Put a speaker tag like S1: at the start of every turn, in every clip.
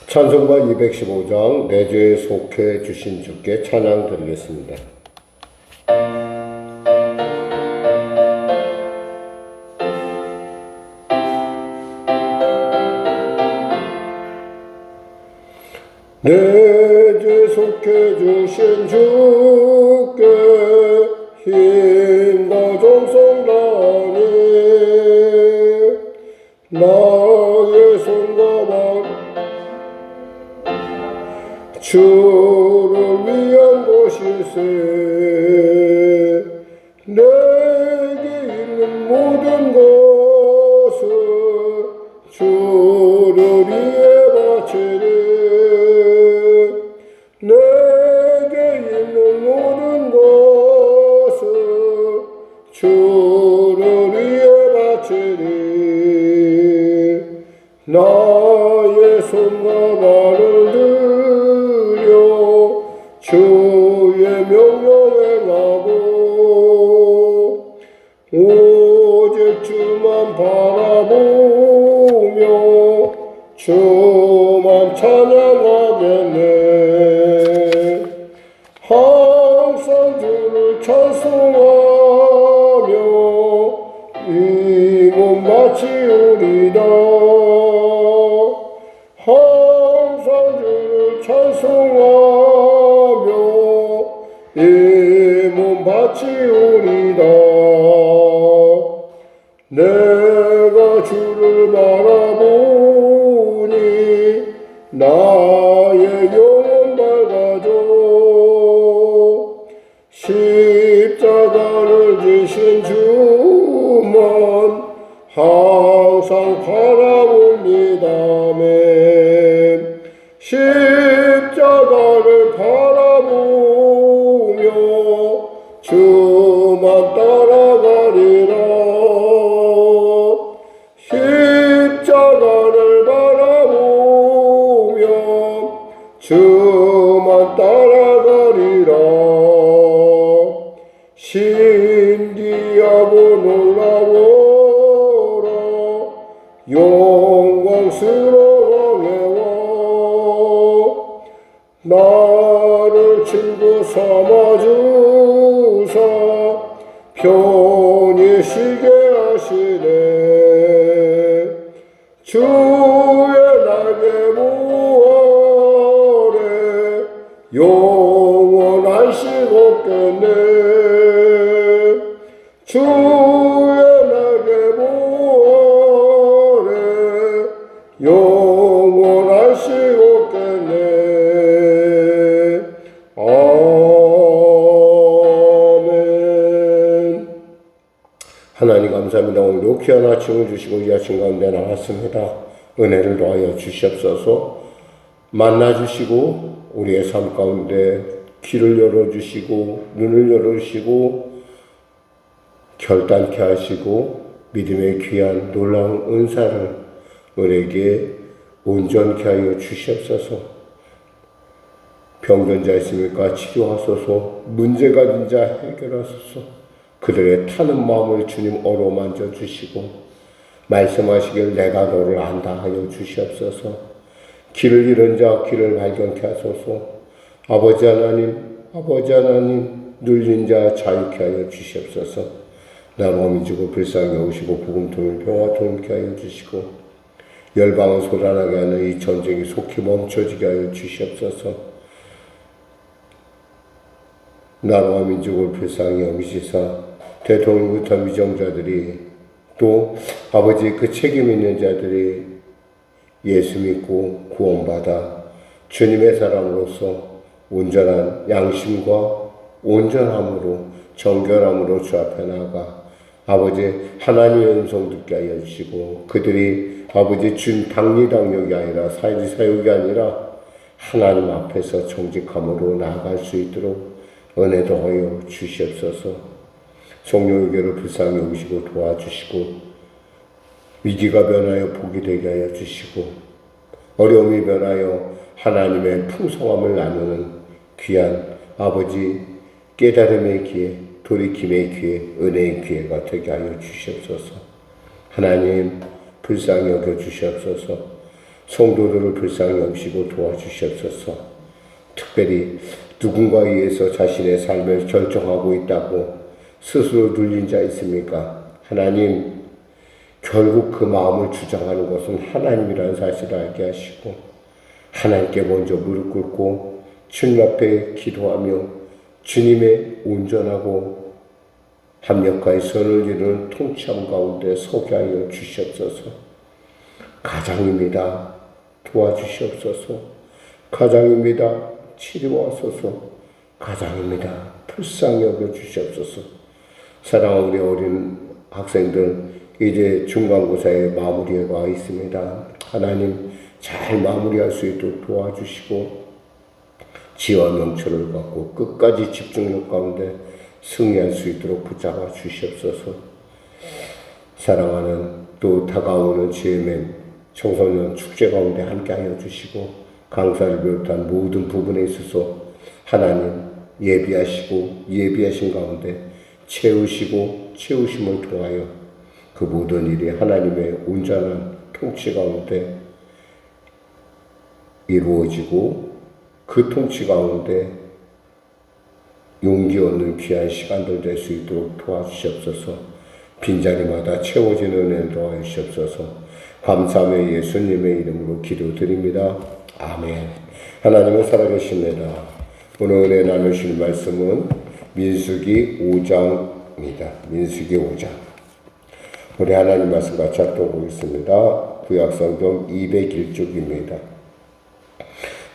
S1: 찬송가 215장 내 죄에 속해 주신 주께 찬양 드리겠습니다. 내 죄 속해 주신 주께 힘과 정성 다하니 나의 손과 발 주를 위한 것일세. 내게 있는 모든 것을 주를 위해 바치리. 내게 있는 모든 것을 주를 위해 바치리. 나의 손과 발을 들여 주의 명령 행하고 오직 주만 바라보며 주만 찬양하겠네. 항상 주를 찬송하며 이 몸 바치우리다. 항상 주를 찬송하며 이 몸 바치우리다. 내가 주를 바라보니 나의 영혼 밝아져. 십자가를 지신 주만 항상 바라봅니다맨. 십자가를 바라보며 주만 따라가리라. 십자가를 바라보며 주만 따라가리라. 신기하고 놀라워라 영광스러운 왕의 나를 친구 삼아주사 편히 쉬게 하시네. 주의 날개 모아래 영원한 식 없겠네. 주의 날개 모아래 영원한 식 없겠네. 아멘. 하나님 감사합니다. 오늘도 귀한 아침을 주시고 이 아침 가운데 나왔습니다. 은혜를 더하여 주시옵소서. 만나주시고 우리의 삶 가운데 귀를 열어주시고 눈을 열어주시고 결단케 하시고 믿음의 귀한 놀라운 은사를 우리에게 온전케 하여 주시옵소서. 병든 자 있습니까? 치료하소서. 문제 가진 자 해결하소서. 그들의 타는 마음을 주님 어루만져 주시고 말씀하시길 내가 너를 안다 하여 주시옵소서. 길을 잃은 자 길을 발견케 하소서. 아버지 하나님 눌린 자 자유케 하여 주시옵소서. 나로 미주고 불쌍히 오시고 복음통일 평화통일케 하여 주시고 열방을 소란하게 하는 이 전쟁이 속히 멈춰지게 하여 주시옵소서. 나라와 민족을 불쌍히 여기시사 대통령부터 위정자들이 또 아버지 그 책임 있는 자들이 예수 믿고 구원받아 주님의 사람으로서 온전한 양심과 온전함으로 정결함으로 주 앞에 나아가 아버지 하나님의 음성 듣게 하여 주시고 그들이 아버지 준 당리당력이 아니라 사유사욕이 아니라 하나님 앞에서 정직함으로 나아갈 수 있도록 은혜 더하여 주시옵소서. 성령에게로 불쌍히 오시고 도와주시고 위기가 변하여 복이 되게 하여 주시고 어려움이 변하여 하나님의 풍성함을 나누는 귀한 아버지 깨달음의 기회, 돌이킴의 기회, 은혜의 기회가 되게 하여 주시옵소서. 하나님 불쌍히 여겨 주시옵소서. 성도들을 불쌍히 여기시고 도와주시옵소서. 특별히 누군가에 의해서 자신의 삶을 결정하고 있다고 스스로 눌린 자 있습니까? 하나님, 결국 그 마음을 주장하는 것은 하나님이라는 사실을 알게 하시고 하나님께 먼저 무릎 꿇고 주님 앞에 기도하며 주님의 온전하고 합력하여 선을 이루는 통치함 가운데 서게 하여 주시옵소서. 가장입니다. 도와주시옵소서. 가장입니다. 치료하소서. 가장입니다. 불쌍히 여겨 주시옵소서. 사랑하는 우리 어린 학생들, 이제 중간고사의 마무리에 와 있습니다. 하나님, 잘 마무리할 수 있도록 도와주시고 지와 명철을 갖고 끝까지 집중력 가운데 승리할 수 있도록 붙잡아 주시옵소서. 사랑하는 또 다가오는 GMM 청소년 축제 가운데 함께하여 주시고 강사를 비롯한 모든 부분에 있어서 하나님 예비하신 가운데 채우심을 통하여 그 모든 일이 하나님의 온전한 통치 가운데 이루어지고 그 통치 가운데 용기 얻는 귀한 시간들 될 수 있도록 도와주시옵소서. 빈자리마다 채워지는 은혜를 더하여 주시옵소서. 감사하며 예수님의 이름으로 기도드립니다. 아멘. 하나님은 살아계십니다. 오늘 은혜 나누실 말씀은 민수기 5장입니다. 민수기 5장. 우리 하나님 말씀 같이 합독하겠습니다. 구약성경 201쪽입니다.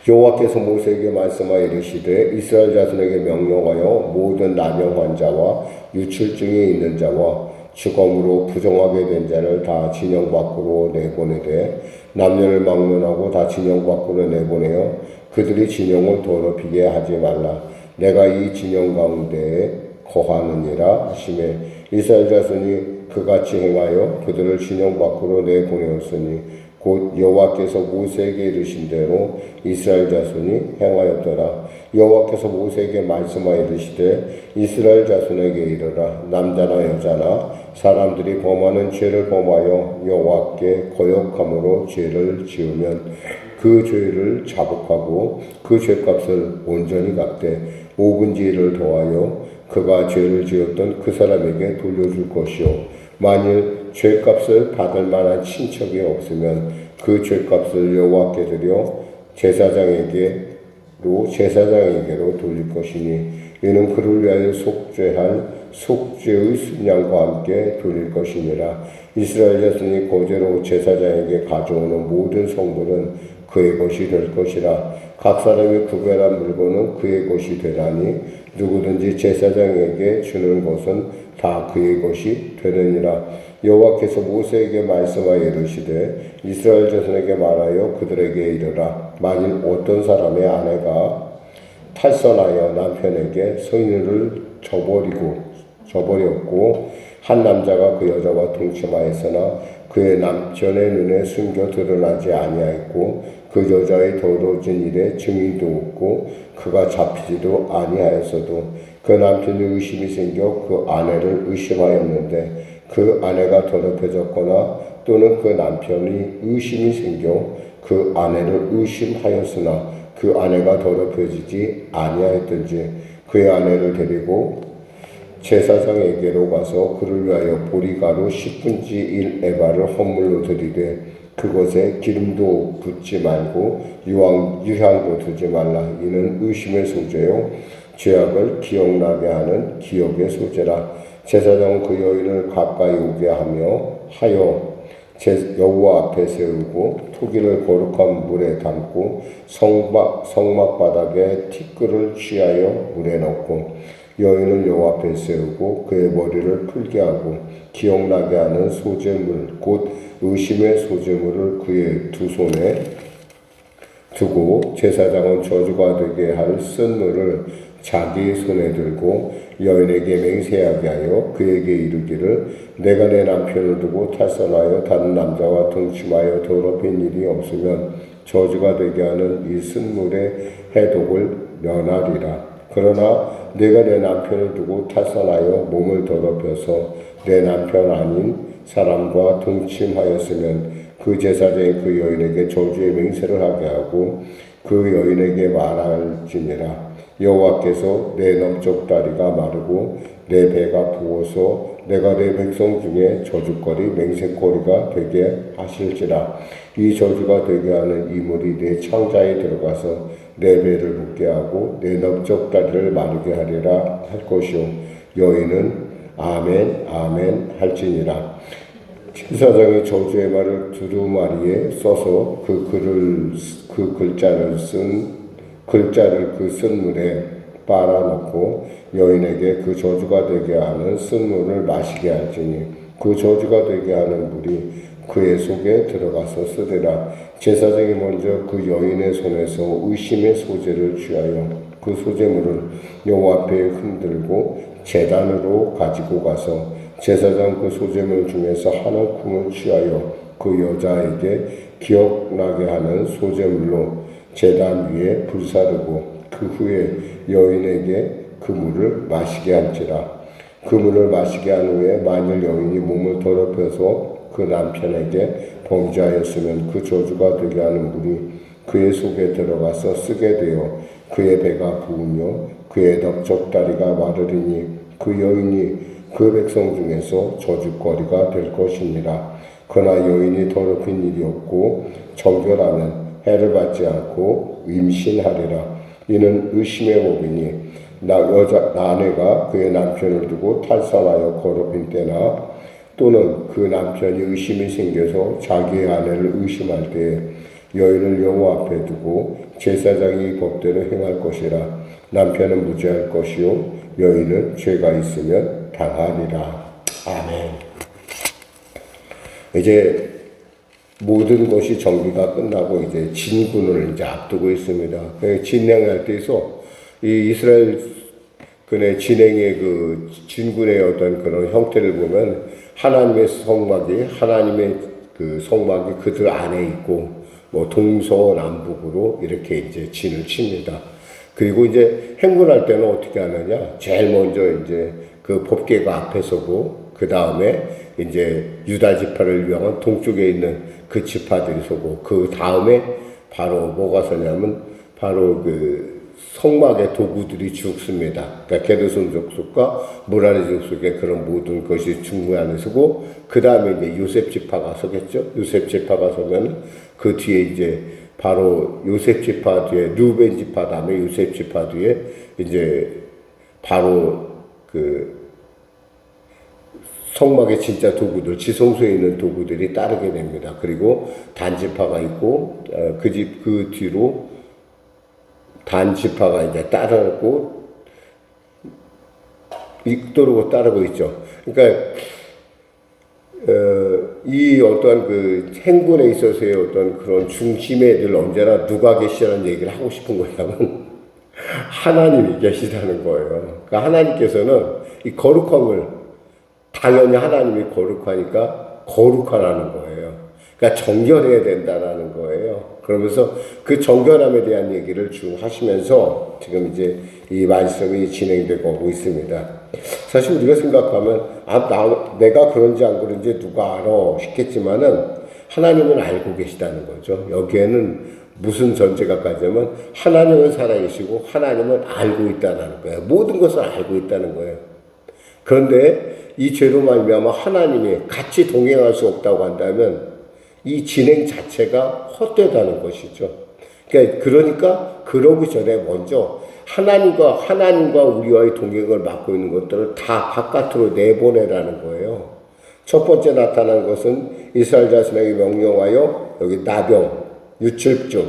S1: 여호와께서 모세에게 말씀하여 이르시되 이스라엘 자손에게 명령하여 모든 난영 환자와 유출증이 있는 자와 주검으로 부정하게 된 자를 다 진영 밖으로 내보내되 남녀를 막론하고 다 진영 밖으로 내보내어 그들이 진영을 더럽히게 하지 말라. 내가 이 진영 가운데에 거하느니라 하시매 이스라엘 자손이 그같이 행하여 그들을 진영 밖으로 내보내었으니 곧 여호와께서 모세에게 이르신 대로 이스라엘 자손이 행하였더라. 여호와께서 모세에게 말씀하여 이르시되 이스라엘 자손에게 이르라. 남자나 여자나 사람들이 범하는 죄를 범하여 여호와께 거역함으로 죄를 지으면 그 죄를 자복하고 그 죄값을 온전히 갚되 5분의 1을 더하여 그가 죄를 지었던 그 사람에게 돌려줄 것이요 만일 죄값을 받을 만한 친척이 없으면 그 죄값을 여호와께 드려 제사장에게로 돌릴 것이니 이는 그를 위하여 속죄할 속죄의 순양과 함께 돌릴 것이니라. 이스라엘 자손이 거제로 제사장에게 가져오는 모든 성물은 그의 것이 될 것이라. 각 사람이 구별한 물건은 그의 것이 되나니 누구든지 제사장에게 주는 것은 다 그의 것이 되느니라. 여호와께서 모세에게 말씀하여 이르시되 이스라엘 자손에게 말하여 그들에게 이르라. 만일 어떤 사람의 아내가 탈선하여 남편에게 성인을 저버렸고 한 남자가 그 여자와 동침하였으나 그의 남편의 눈에 숨겨 드러나지 아니하였고 그 여자의 더러워진 일에 증인도 없고 그가 잡히지도 아니하였어도 그 남편이 의심이 생겨 그 아내를 의심하였는데 그 아내가 더럽혀졌거나 또는 그 남편이 의심이 생겨 그 아내를 의심하였으나 그 아내가 더럽혀지지 아니하였든지 그의 아내를 데리고 제사장에게로 가서 그를 위하여 보리가루 10분의 1 에바를 헌물로 드리되 그것에 기름도 붓지 말고 유향도 두지 말라. 이는 의심의 소재요 죄악을 기억나게 하는 기억의 소재라. 제사장은 그 여인을 가까이 오게 하여 여호와 앞에 세우고 토기를 거룩한 물에 담고 성막 바닥에 티끌을 취하여 물에 넣고 여인을 여호와 앞에 세우고 그의 머리를 풀게 하고 기억나게 하는 소재물 곧 의심의 소재물을 그의 두 손에 두고 제사장은 저주가 되게 할 쓴물을 자기 손에 들고 여인에게 맹세하게 하여 그에게 이르기를 내가 내 남편을 두고 탈선하여 다른 남자와 동침하여 더럽힌 일이 없으면 저주가 되게 하는 이 쓴물의 해독을 면하리라. 그러나 내가 내 남편을 두고 탈선하여 몸을 더럽혀서 내 남편 아닌 사람과 동침하였으면 그 제사장이 그 여인에게 저주의 맹세를 하게 하고 그 여인에게 말할지니라. 여호와께서 내 남쪽 다리가 마르고 내 배가 부어서 내가 내 백성 중에 저주거리 맹세거리가 되게 하실지라. 이 저주가 되게 하는 이물이 내 창자에 들어가서 내 배를 붓게 하고 내 넓적 다리를 마르게 하리라 할 것이요. 여인은 아멘 아멘 할지니라. 제사장이 저주의 말을 두루마리에 써서 그 글자를 그 쓴물에 빨아놓고 여인에게 그 저주가 되게 하는 쓴물을 마시게 할지니 그 저주가 되게 하는 물이 그의 속에 들어가서 쓰리라. 제사장이 먼저 그 여인의 손에서 의심의 소재를 취하여 그 소재물을 여호와 앞에 흔들고 제단으로 가지고 가서 제사장 그 소재물 중에서 한 움큼을 취하여 그 여자에게 기억나게 하는 소재물로 제단 위에 불사르고 그 후에 여인에게 그 물을 마시게 할지라. 그 물을 마시게 한 후에 만일 여인이 몸을 더럽혀서 그 남편에게 범죄하였으면 그 저주가 되게 하는 물이 그의 속에 들어가서 쓰게 되어 그의 배가 부으며 그의 넓적다리가 마르리니 그 여인이 그 백성 중에서 저주거리가 될 것이니라. 그러나 여인이 더럽힌 일이 없고 정결하면 해를 받지 않고 임신하리라. 이는 의심의 법이니 아내가 그의 남편을 두고 탈선하여 거룩인 때나 또는 그 남편이 의심이 생겨서 자기의 아내를 의심할 때에 여인을 여호와 앞에 두고 제사장이 법대로 행할 것이라. 남편은 무죄할 것이요 여인은 죄가 있으면 당하리라. 아멘. 이제 모든 것이 정비가 끝나고 이제 진군을 이제 앞두고 있습니다. 진행할 때에서 이 이스라엘 근의 진행의 그 진군의 어떤 그런 형태를 보면 하나님의 성막이 그들 안에 있고 뭐 동서남북으로 이렇게 이제 진을 칩니다. 그리고 이제 행군할 때는 어떻게 하느냐? 제일 먼저 이제 그 법궤가 앞에 서고 그 다음에 이제 유다 지파를 위한 동쪽에 있는 그 지파들이 서고 그 다음에 바로 뭐가 서냐면 바로 그 성막의 도구들이 죽습니다. 그러니까 게르손 족속과 무라리 족속의 그런 모든 것이 중부 안에 서고 그 다음에 이제 요셉 지파가 서겠죠. 요셉 지파가 서면 그 뒤에 이제 바로 요셉 지파 뒤에 루벤 지파 다음에 요셉 지파 뒤에 이제 바로 그 성막의 진짜 도구들, 지성소에 있는 도구들이 따르게 됩니다. 그리고 단지파가 있고, 그 뒤로 단지파가 이제 따르고, 따르고 있죠. 그러니까, 이 어떤 그 행군에 있어서의 어떤 그런 중심에 늘 언제나 누가 계시라는 얘기를 하고 싶은 거냐면, 하나님이 계시다는 거예요. 그러니까 하나님께서는 이 거룩함을 당연히 하나님이 거룩하니까 거룩하라는 거예요. 그러니까 정결해야 된다라는 거예요. 그러면서 그 정결함에 대한 얘기를 쭉 하시면서 지금 이제 이 말씀이 진행되고 오고 있습니다. 사실 우리가 생각하면 내가 그런지 안 그런지 누가 알아 싶겠지만은 하나님은 알고 계시다는 거죠. 여기에는 무슨 전제가 가자면 하나님은 살아계시고 하나님은 알고 있다는 거예요. 모든 것을 알고 있다는 거예요. 그런데 이 죄로 말미암아 하나님이 같이 동행할 수 없다고 한다면 이 진행 자체가 헛되다는 것이죠. 그러니까 그러기 전에 먼저 하나님과 우리와의 동행을 맡고 있는 것들을 다 바깥으로 내보내라는 거예요. 첫 번째 나타난 것은 이스라엘 자손에게 명령하여 여기 나병, 유출증,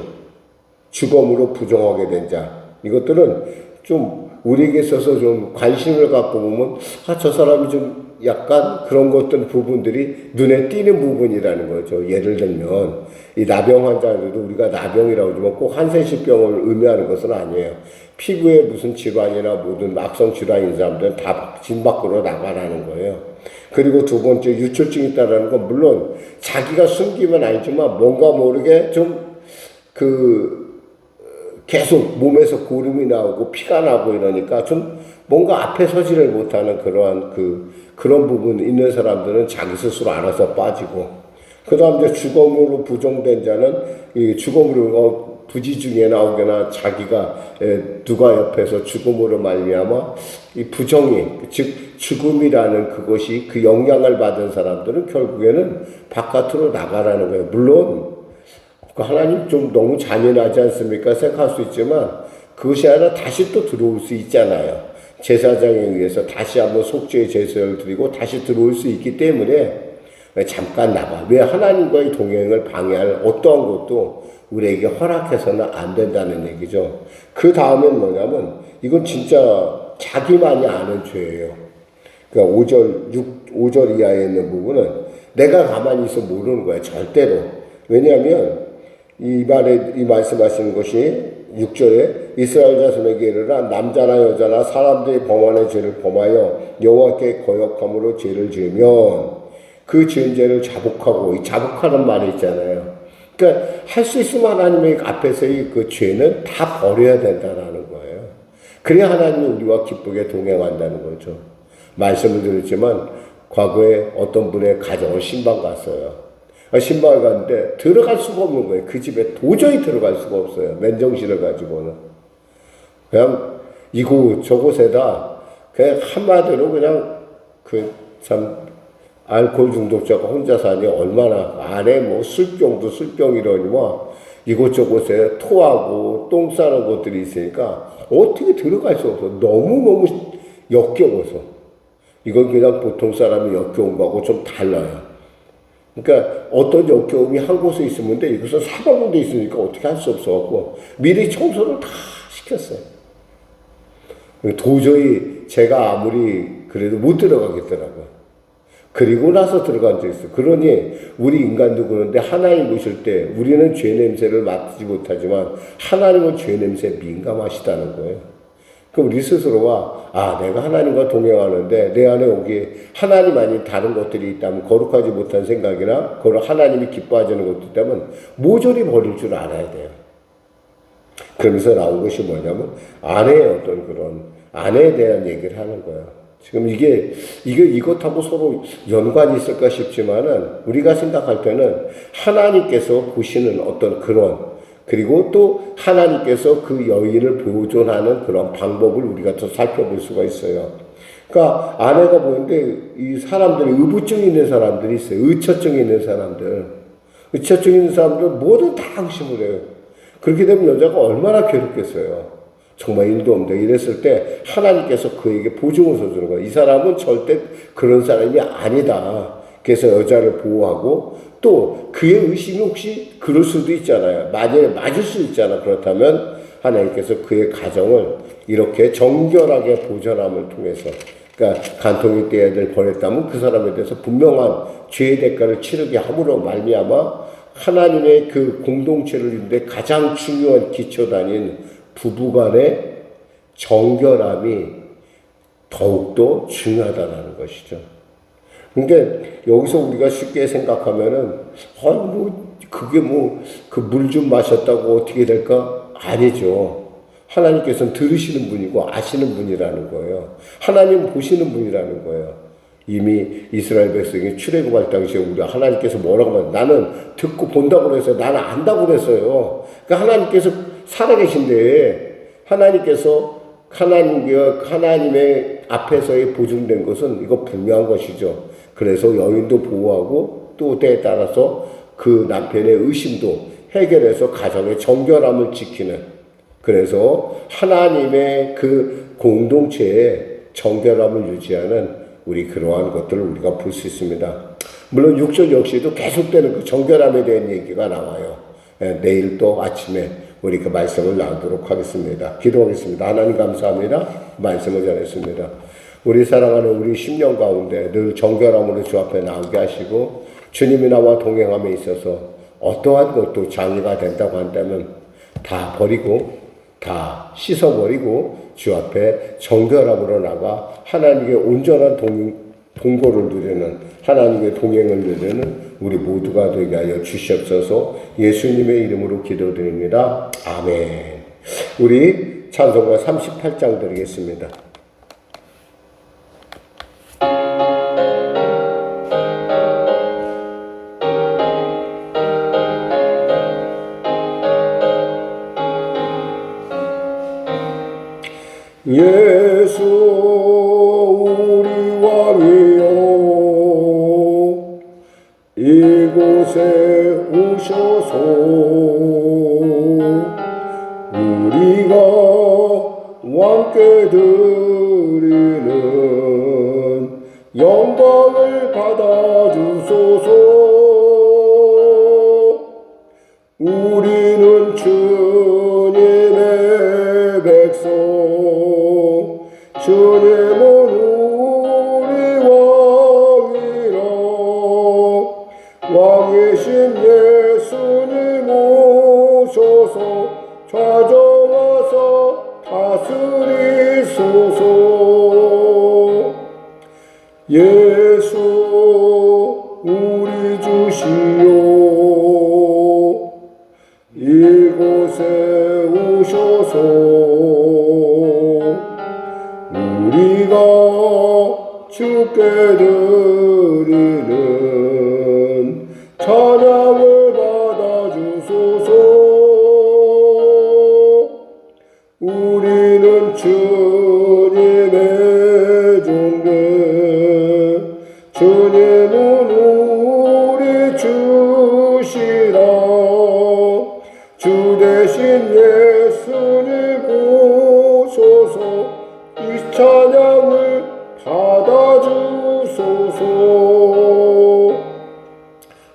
S1: 죽음으로 부정하게 된 자. 이것들은 좀 우리에게 있어서 좀 관심을 갖고 보면 저 사람이 좀 약간 그런 것들 부분들이 눈에 띄는 부분이라는 거죠. 예를 들면 이 나병 환자들도 우리가 나병이라고 하지만 꼭 한센시병을 의미하는 것은 아니에요. 피부에 무슨 질환이나 모든 막성 질환인 사람들은 다 진 밖으로 나가라는 거예요. 그리고 두 번째 유출증이 있다는 건 물론 자기가 숨기면 알지만 뭔가 모르게 좀 계속 몸에서 고름이 나오고 피가 나고 이러니까 좀 뭔가 앞에 서지를 못하는 그런 부분 있는 사람들은 자기 스스로 알아서 빠지고, 그 다음 이제 죽음으로 부정된 자는 이 죽음으로 부지 중에 나오거나 자기가 누가 옆에서 죽음으로 말미암아 이 부정이 즉 죽음이라는 그것이 그 영향을 받은 사람들은 결국에는 바깥으로 나가라는 거예요. 물론 하나님 좀 너무 잔인하지 않습니까? 생각할 수 있지만 그것이 아니라 다시 또 들어올 수 있잖아요. 제사장에 의해서 다시 한번 속죄의 제사를 드리고 다시 들어올 수 있기 때문에 잠깐 나가. 왜 하나님과의 동행을 방해할 어떠한 것도 우리에게 허락해서는 안 된다는 얘기죠. 그 다음엔 뭐냐면 이건 진짜 자기만이 아는 죄예요. 그러니까 5절 이하에 있는 부분은 내가 가만히 있어 모르는 거야. 절대로. 왜냐하면 이 말씀하시는 것이 6절에 이스라엘 자손에게 이르라 남자나 여자나 사람들이 범하는 죄를 범하여 여호와께 거역함으로 죄를 지으면 그 지은 죄를 자복하고, 이 자복하는 말이 있잖아요. 그러니까 할 수 있으면 하나님의 앞에서의 그 죄는 다 버려야 된다는 거예요. 그래야 하나님이 우리와 기쁘게 동행한다는 거죠. 말씀을 드렸지만 과거에 어떤 분의 가정을 신방 갔어요. 신방을 갔는데 들어갈 수가 없는 거예요. 그 집에 도저히 들어갈 수가 없어요. 맨정신을 가지고는. 그냥 이곳 저곳에다 그냥 한마디로 그냥 알코올 중독자가 혼자 사니 얼마나 안에 뭐 술병도 술병이러니 뭐 이곳저곳에 토하고 똥 싸는 것들이 있으니까 어떻게 들어갈 수 없어. 너무너무 역겨워서. 이건 그냥 보통 사람이 역겨운 거하고 좀 달라요. 그러니까 어떤 역겨움이 한 곳에 있으면 돼. 이것은 사방군데 있으니까 어떻게 할 수 없어갖고 미리 청소를 다 시켰어요. 도저히 제가 아무리 그래도 못 들어가겠더라고요. 그리고 나서 들어간 적 있어요. 그러니 우리 인간도 그런데 하나님 보실 때 우리는 죄 냄새를 맡지 못하지만 하나님은 죄 냄새에 민감하시다는 거예요. 그럼 우리 스스로가 내가 하나님과 동행하는데 내 안에 여기 하나님 아닌 다른 것들이 있다면 거룩하지 못한 생각이나 하나님이 기뻐하시는 것도 있다면 모조리 버릴 줄 알아야 돼요. 그러면서 나온 것이 뭐냐면 아내의 어떤 그런 아내에 대한 얘기를 하는 거예요. 지금 이것하고 서로 연관이 있을까 싶지만은 우리가 생각할 때는 하나님께서 보시는 어떤 그리고 또 하나님께서 그 여인을 보존하는 그런 방법을 우리가 더 살펴볼 수가 있어요. 그러니까 아내가 보는데 이 사람들이 의부증이 있는 사람들이 있어요. 의처증이 있는 사람들. 의처증이 있는 사람들은 뭐든 다 의심을 해요. 그렇게 되면 여자가 얼마나 괴롭겠어요. 정말 일도 없는데 이랬을 때 하나님께서 그에게 보증을 서주는 거예요. 이 사람은 절대 그런 사람이 아니다. 그래서 여자를 보호하고 또 그의 의심이 혹시 그럴 수도 있잖아요. 만약에 맞을 수 있잖아. 그렇다면 하나님께서 그의 가정을 이렇게 정결하게 보존함을 통해서 그러니까 간통이 떼야 될 버렸다면 그 사람에 대해서 분명한 죄의 대가를 치르게 함으로 말미암아 하나님의 그 공동체를 이루는데 가장 중요한 기초단인 부부간의 정결함이 더욱더 중요하다는 것이죠. 그러니까 여기서 우리가 쉽게 생각하면은 그게 그 물 좀 마셨다고 어떻게 될까? 아니죠. 하나님께서는 들으시는 분이고 아시는 분이라는 거예요. 하나님 보시는 분이라는 거예요. 이미 이스라엘 백성이 출애굽할 당시에 우리 하나님께서 뭐라고 하면 나는 듣고 본다고 그랬어요. 나는 안다고 그랬어요. 그러니까 하나님께서 살아계신데 하나님의 앞에서의 보증된 것은 이거 분명한 것이죠. 그래서 여인도 보호하고 또 때에 따라서 그 남편의 의심도 해결해서 가정의 정결함을 지키는 그래서 하나님의 그 공동체의 정결함을 유지하는 우리 그러한 것들을 우리가 볼 수 있습니다. 물론 6절 역시도 계속되는 그 정결함에 대한 얘기가 나와요. 내일 또 아침에 우리 그 말씀을 나누도록 하겠습니다. 기도하겠습니다. 하나님 감사합니다. 말씀을 전했습니다. 우리 사랑하는 우리 심령 가운데 늘 정결함으로 주 앞에 나오게 하시고 주님이 나와 동행함에 있어서 어떠한 것도 장애가 된다고 한다면 다 버리고 다 씻어버리고 주 앞에 정결함으로 나가 하나님의 온전한 동거를 누리는 하나님의 동행을 누리는 우리 모두가 되게 하여 주시옵소서. 예수님의 이름으로 기도드립니다. 아멘. 우리 찬송가 38장 드리겠습니다. 예수 우리 왕이여 이곳에 오셔서 우리가 왕께 드리는 영광을 받아주소서. 우리는 주님의 백성, 주님은 우리 왕이라. 왕이신 예수님 오셔서 찾아와서 다스리소서. 예수 우리 주시오 이곳에 오셔서 우리가 주께 드리는 찬양을 받아주소서. 우리는 주님의 종들, 주님은 우리 주시라. 주 대신 예수님 오셔서 이 찬양을 받아주소서.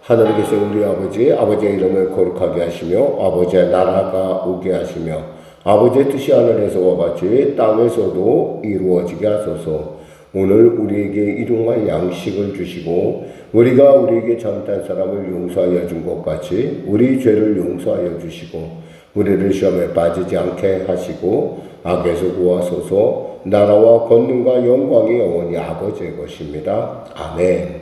S1: 하늘에 계신 우리 아버지, 아버지의 이름을 거룩하게 하시며 아버지의 나라가 오게 하시며 아버지의 뜻이 하늘에서와 같이 땅에서도 이루어지게 하소서. 오늘 우리에게 일용할 양식을 주시고 우리가 우리에게 잘못한 사람을 용서하여 준 것 같이 우리 죄를 용서하여 주시고 우리를 시험에 빠지지 않게 하시고 악에서 구하소서. 나라와 권능과 영광이 영원히 아버지의 것입니다. 아멘.